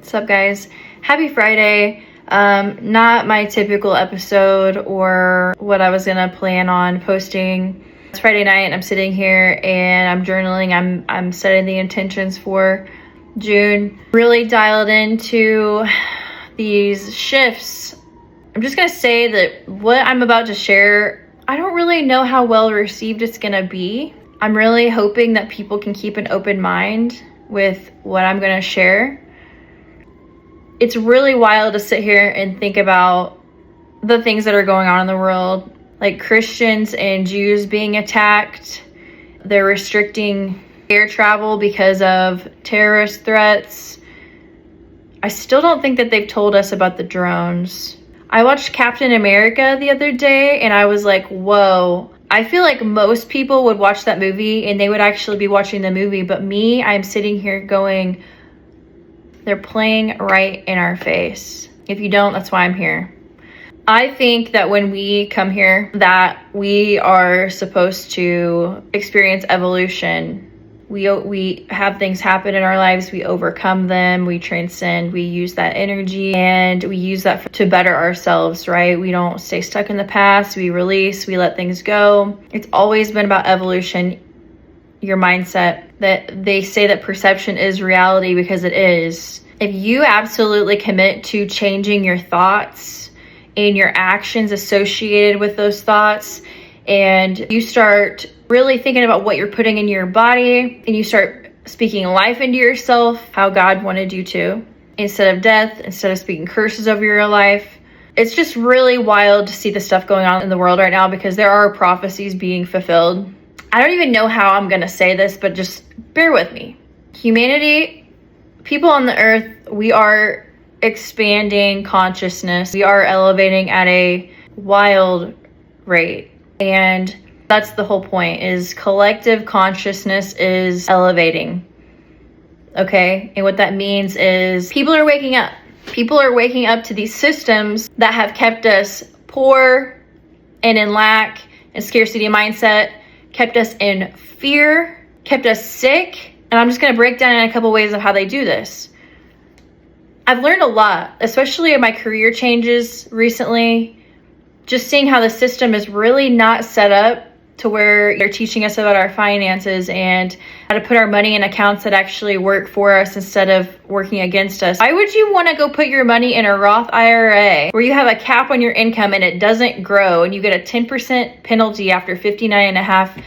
What's up, guys? Happy Friday. Not my typical episode or what I was gonna plan on posting. It's Friday night and I'm sitting here and I'm journaling. I'm setting the intentions for June. Really dialed into these shifts. I'm just gonna say that what I'm about to share, I don't really know how well received it's gonna be. I'm really hoping that people can keep an open mind with what I'm gonna share. It's really wild to sit here and think about the things that are going on in the world, like Christians and Jews being attacked. They're restricting air travel because of terrorist threats. I still don't think that they've told us about the drones. I watched Captain America the other day and I was like, whoa. I feel like most people would watch that movie and they would actually be watching the movie, but me, I'm sitting here going, they're playing right in our face. If you don't, that's why I'm here. I think that when we come here, that we are supposed to experience evolution. We have things happen in our lives, we overcome them, we transcend, we use that energy and we use that to better ourselves, right? We don't stay stuck in the past, we release, we let things go. It's always been about evolution. Your mindset, that they say that perception is reality because it is. If you absolutely commit to changing your thoughts and your actions associated with those thoughts, and you start really thinking about what you're putting in your body and you start speaking life into yourself, how God wanted you to, instead of death, instead of speaking curses over your life. It's just really wild to see the stuff going on in the world right now because there are prophecies being fulfilled. I don't even know how I'm going to say this, but just bear with me. Humanity, people on the earth, we are expanding consciousness. We are elevating at a wild rate. And that's the whole point, is collective consciousness is elevating. Okay? And what that means is people are waking up. People are waking up to these systems that have kept us poor and in lack and scarcity mindset, kept us in fear, kept us sick. And I'm just going to break down in a couple ways of how they do this. I've learned a lot, especially in my career changes recently, just seeing how the system is really not set up to where they're teaching us about our finances and how to put our money in accounts that actually work for us instead of working against us. Why would you want to go put your money in a Roth IRA where you have a cap on your income and it doesn't grow and you get a 10% penalty after 59 and a half?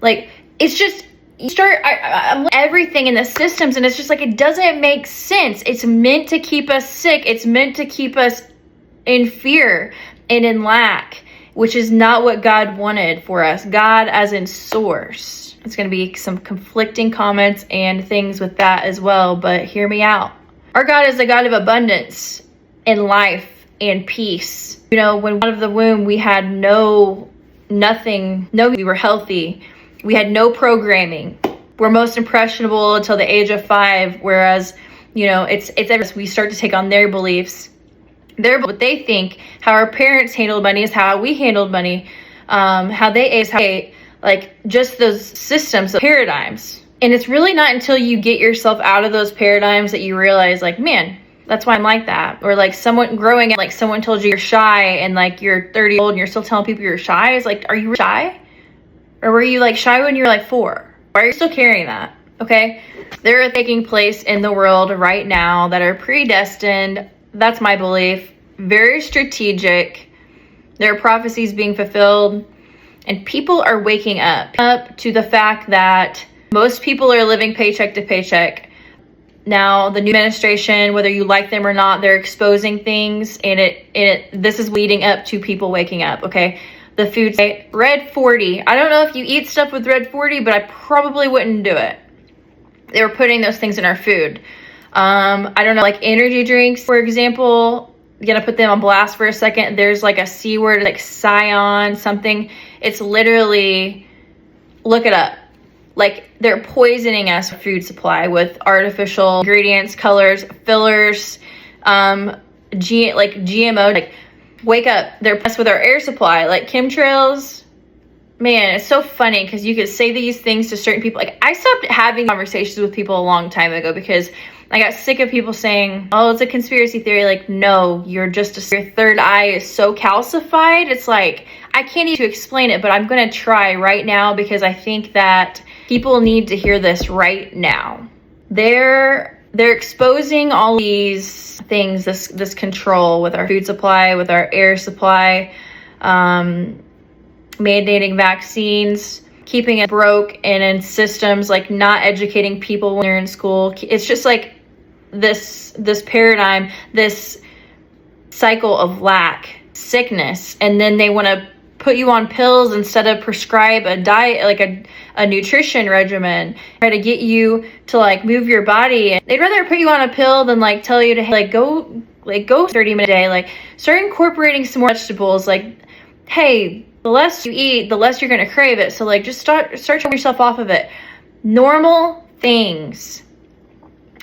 Like, it's just, you start I'm everything in the systems and it's just like, it doesn't make sense. It's meant to keep us sick. It's meant to keep us in fear and in lack, which is not what God wanted for us. God as in source. It's going to be some conflicting comments and things with that as well, but hear me out. Our God is a God of abundance and life and peace. You know, when out of the womb, we had nothing, we were healthy. We had no programming. We're most impressionable until the age of 5, whereas, you know, it's we start to take on their beliefs. What they think, how our parents handled money is how we handled money, how they ate, like just those systems, paradigms. And it's really not until you get yourself out of those paradigms that you realize, like, man, that's why I'm like that. Or like someone growing up, like someone told you you're shy and like you're 30 years old and you're still telling people you're shy. It's like, are you shy? Or were you like shy when you were like 4? Why are you still carrying that? Okay. There are taking place in the world right now that are predestined. That's my belief. Very strategic. There are prophecies being fulfilled and people are waking up to the fact that most people are living paycheck to paycheck. Now, the new administration, whether you like them or not, they're exposing things and this is leading up to people waking up. Okay. The food, red 40. I don't know if you eat stuff with red 40, but I probably wouldn't do it. They were putting those things in our food. I don't know, like energy drinks, for example, I'm gonna put them on blast for a second. There's like a C word, like Scion, something. It's literally, look it up. Like they're poisoning us food supply with artificial ingredients, colors, fillers, GMO, like wake up, they're messed with our air supply, like chemtrails. Man, it's so funny because you could say these things to certain people. Like I stopped having conversations with people a long time ago because I got sick of people saying, oh, it's a conspiracy theory. Like, no, your third eye is so calcified. It's like, I can't even explain it, but I'm going to try right now because I think that people need to hear this right now. They're exposing all these things, this control with our food supply, with our air supply, mandating vaccines, keeping it broke, and in systems like not educating people when they're in school. It's just like this paradigm, this cycle of lack, sickness, and then they want to put you on pills instead of prescribe a diet, like a nutrition regimen, try to get you to like move your body. And they'd rather put you on a pill than like tell you to like go 30-minute day, like start incorporating some more vegetables. Like, hey, the less you eat, the less you're gonna crave it. So like just start taking yourself off of it. Normal things.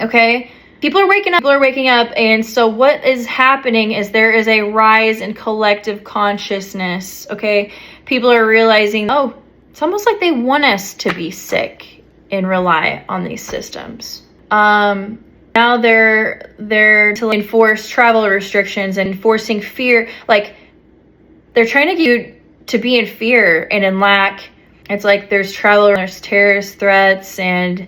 Okay? People are waking up, and so what is happening is there is a rise in collective consciousness, okay? People are realizing, oh, it's almost like they want us to be sick and rely on these systems. Now they're to enforce travel restrictions and enforcing fear. Like, they're trying to get you to be in fear and in lack. It's like there's travel, there's terrorist threats, and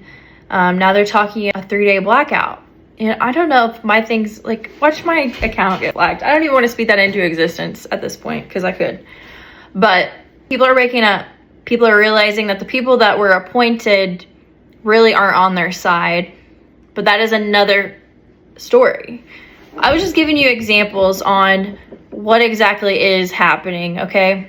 now they're talking a 3-day blackout. And I don't know if my things, like, watch my account get flagged. I don't even want to speak that into existence at this point because I could. But people are waking up. People are realizing that the people that were appointed really aren't on their side. But that is another story. I was just giving you examples on what exactly is happening, okay?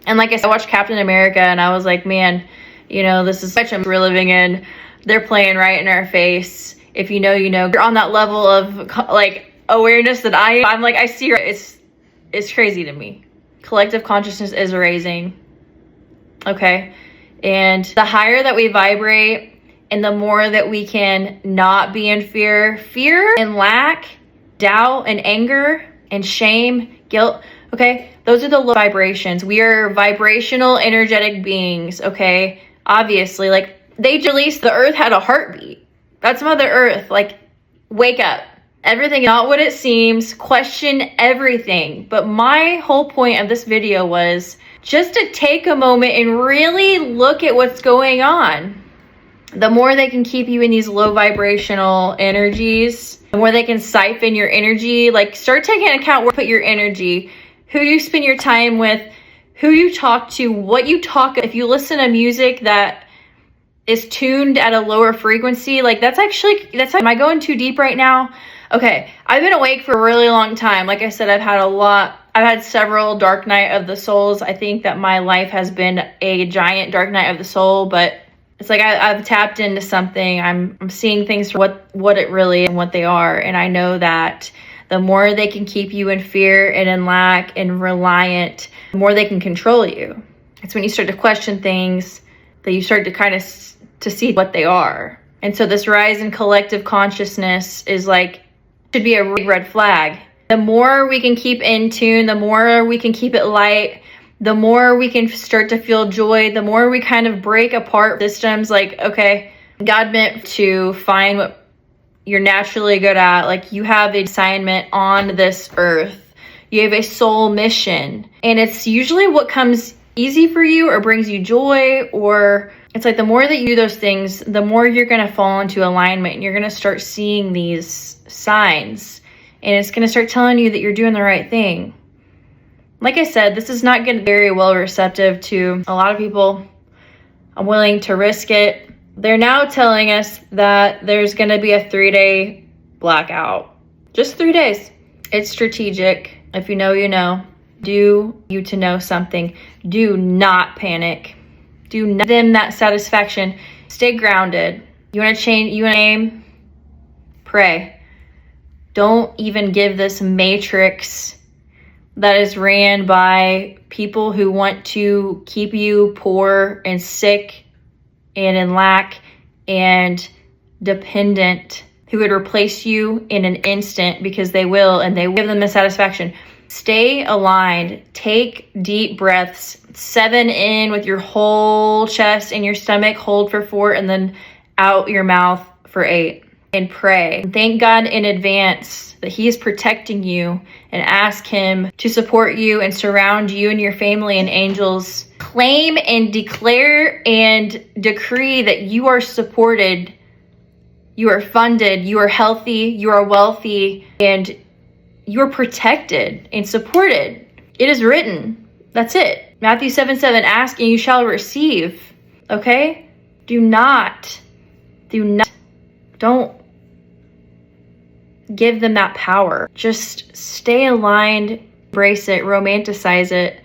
And like I said, I watched Captain America and I was like, man, you know, this is such a we're living in. They're playing right in our face. If you know, you know. You're on that level of like awareness that I'm like, I see it's crazy to me. Collective consciousness is raising. Okay. And the higher that we vibrate and the more that we can not be in fear and lack, doubt and anger and shame, guilt. Okay. Those are the low vibrations. We are vibrational, energetic beings. Okay. Obviously, like they released the earth had a heartbeat. That's Mother Earth. Like, wake up. Everything is not what it seems. Question everything. But my whole point of this video was just to take a moment and really look at what's going on. The more they can keep you in these low vibrational energies, the more they can siphon your energy. Like, start taking account where you put your energy, who you spend your time with, who you talk to, what you talk. If you listen to music that is tuned at a lower frequency, like am I going too deep right now? Okay, I've been awake for a really long time. Like I said, I've had several dark night of the souls. I think that my life has been a giant dark night of the soul, but it's like I've tapped into something. I'm seeing things for what it really is and what they are. And I know that the more they can keep you in fear and in lack and reliant, the more they can control you. It's when you start to question things that you start to kind of to see what they are. And so this rise in collective consciousness is like, should be a red flag. The more we can keep in tune, the more we can keep it light, the more we can start to feel joy, the more we kind of break apart systems. Like, okay, God meant to find what you're naturally good at. Like, you have an assignment on this earth. You have a soul mission. And it's usually what comes easy for you or brings you joy, or it's like the more that you do those things, the more you're going to fall into alignment and you're going to start seeing these signs, and it's going to start telling you that you're doing the right thing. Like I said, this is not getting very well receptive to a lot of people. I'm willing to risk it. They're now telling us that there's going to be a 3-day blackout. Just 3 days. It's strategic. If you know, you know. Do you to know something. Do not panic. Do not give them that satisfaction. Stay grounded. You want to change, you want to aim? Pray. Don't even give this matrix that is ran by people who want to keep you poor and sick and in lack and dependent, who would replace you in an instant because they will, and they will give them the satisfaction. Stay aligned. Take deep breaths. 7 in with your whole chest and your stomach. Hold for 4, and then out your mouth for 8. and pray. Thank God in advance that he is protecting you, and ask him to support you and surround you and your family and angels. Claim and declare and decree that you are supported, you are funded, you are healthy, you are wealthy, and you are protected and supported. It is written. That's it. Matthew 7:7, ask and you shall receive. Okay? Don't give them that power. Just stay aligned, embrace it, romanticize it.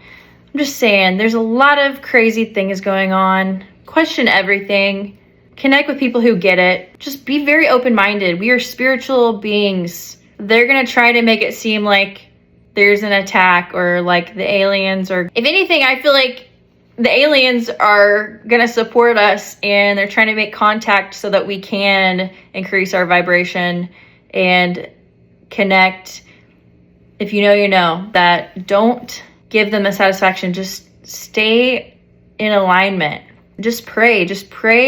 I'm just saying, there's a lot of crazy things going on. Question everything. Connect with people who get it. Just be very open-minded. We are spiritual beings. They're gonna try to make it seem like there's an attack or like the aliens, or if anything, I feel like the aliens are gonna support us and they're trying to make contact so that we can increase our vibration and connect. If you know, you know. That don't give them the satisfaction. Just stay in alignment. Just pray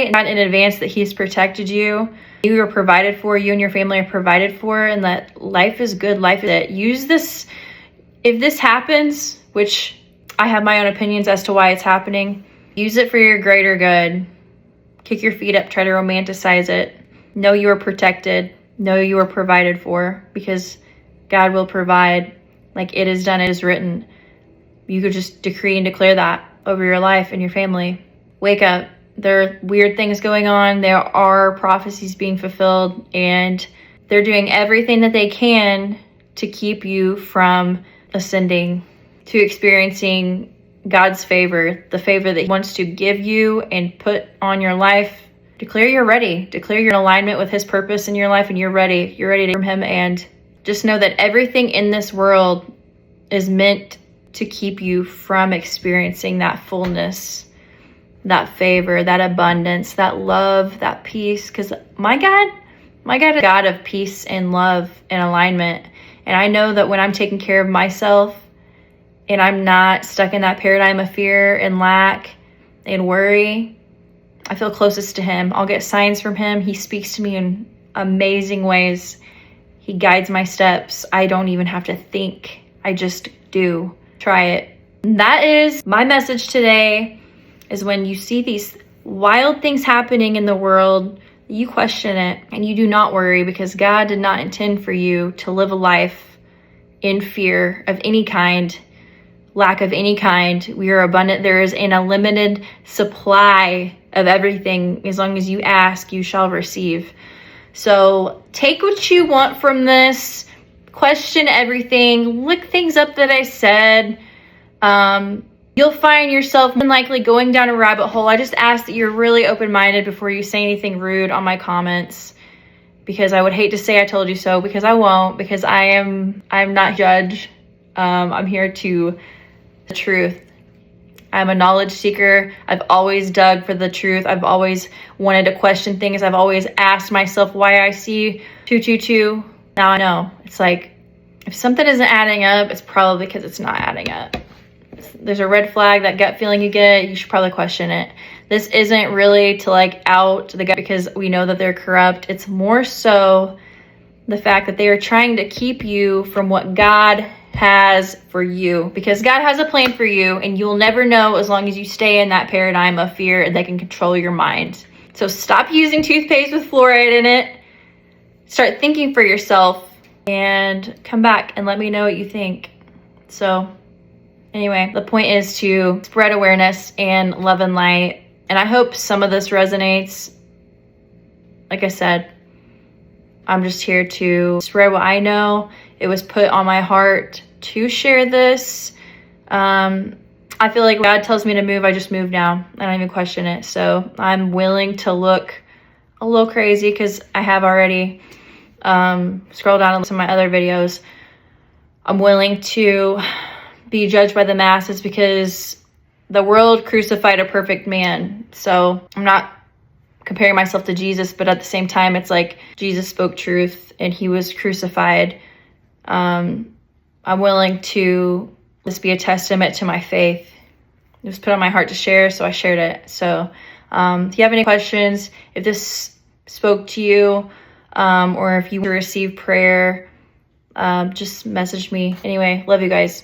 not in advance that he's protected you. You are provided for, you and your family are provided for, and that life is good. Life is it. Use this. If this happens, which I have my own opinions as to why it's happening, use it for your greater good. Kick your feet up, try to romanticize it. Know you are protected. Know you are provided for, because God will provide. Like it is done, it is written. You could just decree and declare that over your life and your family. Wake up. There are weird things going on. There are prophecies being fulfilled, and they're doing everything that they can to keep you from ascending, to experiencing God's favor, the favor that he wants to give you and put on your life. Declare you're ready. Declare you're in alignment with his purpose in your life, and you're ready. You're ready to hear from him. And just know that everything in this world is meant to keep you from experiencing that fullness, that favor, that abundance, that love, that peace. Because my God is a God of peace and love and alignment. And I know that when I'm taking care of myself and I'm not stuck in that paradigm of fear and lack and worry, I feel closest to him. I'll get signs from him. He speaks to me in amazing ways. He guides my steps. I don't even have to think. I just do. Try it. And that is my message today, is when you see these wild things happening in the world, you question it and you do not worry, because God did not intend for you to live a life in fear of any kind, lack of any kind. We are abundant. There is an unlimited supply of everything. As long as you ask, you shall receive. So take what you want from this. Question everything. Look things up that I said. You'll find yourself unlikely going down a rabbit hole. I just ask that you're really open-minded before you say anything rude on my comments, because I would hate to say I told you so, because I won't, because I'm not judge. I'm here to the truth. I'm a knowledge seeker. I've always dug for the truth. I've always wanted to question things. I've always asked myself why I see 222. Now I know. It's like, if something isn't adding up, it's probably because it's not adding up. There's a red flag, that gut feeling you get, you should probably question it. This isn't really to like out the gut because we know that they're corrupt. It's more so the fact that they are trying to keep you from what God has for you, because God has a plan for you, and you'll never know as long as you stay in that paradigm of fear, and they can control your mind. So stop using toothpaste with fluoride in it. Start thinking for yourself and come back and let me know what you think. So anyway, the point is to spread awareness and love and light. And I hope some of this resonates. Like I said, I'm just here to spread what I know. It was put on my heart to share this. I feel like God tells me to move, I just move now. I don't even question it. So I'm willing to look a little crazy, because I have already scrolled down and listened to my other videos. I'm willing to be judged by the masses, because the world crucified a perfect man. So I'm not comparing myself to Jesus, but at the same time, it's like Jesus spoke truth and he was crucified. I'm willing to just be a testament to my faith. It was put on my heart to share, so I shared it. So if you have any questions, if this spoke to you, or if you receive prayer, just message me. Anyway, love you guys.